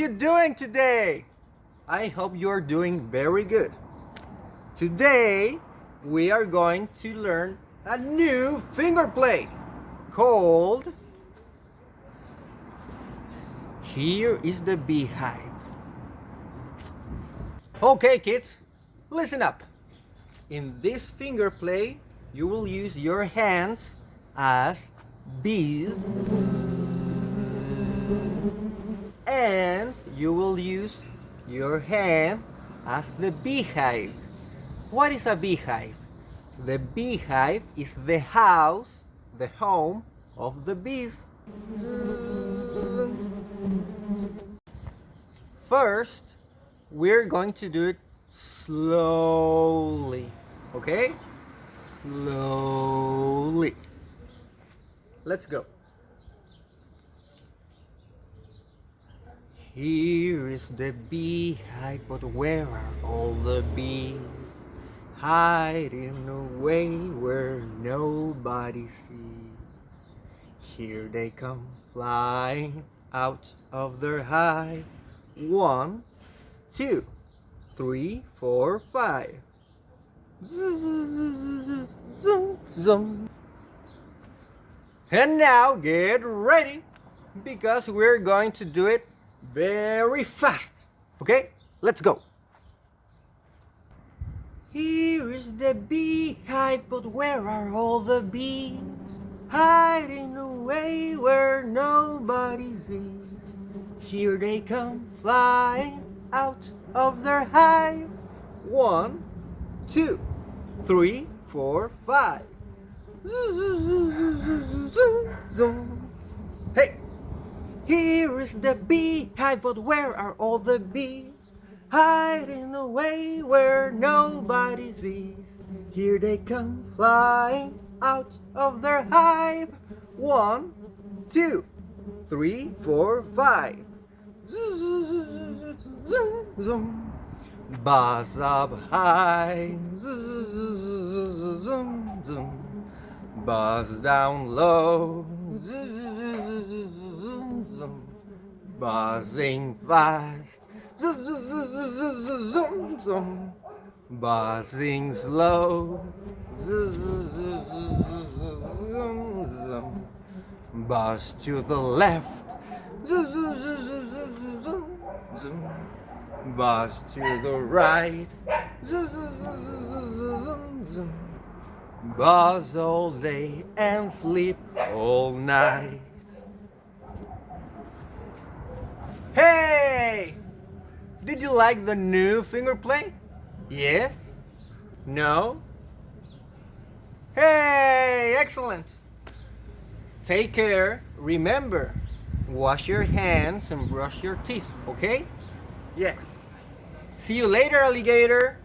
you doing today? I hope you're doing very good. Today, we are going to learn a new finger play called Here is the Beehive. Okay, kids, listen up. In this finger play, you will use your hands as bees, and you will use your hand as the beehive. What is a beehive? The beehive is the house, the home of the bees. First, we're going to do it slowly, okay? Slowly. Let's go. Here is the beehive, but where are all the bees? Hiding away where nobody sees. Here they come flying out of their hive. 1, 2, 3, 4, 5. Zoom, zoom. And now get ready, because we're going to do it very fast. Okay, let's go. Here is the beehive, but where are all the bees? Hiding away where nobody sees. Here they come flying out of their hive. 1, 2, 3, 4, 5. Hey! Here is the beehive, but where are all the bees? Hiding away where nobody sees. Here they come flying out of their hive. 1, 2, 3, 4, 5. Buzz up high. Buzz down low. Buzzing fast. Buzzing slow. Buzz to the left. Buzz to the right. Buzz all day and sleep all night. Hey! Did you like the new finger play? Yes? No? Hey! Excellent! Take care. Remember, wash your hands and brush your teeth, okay? Yeah. See you later, alligator!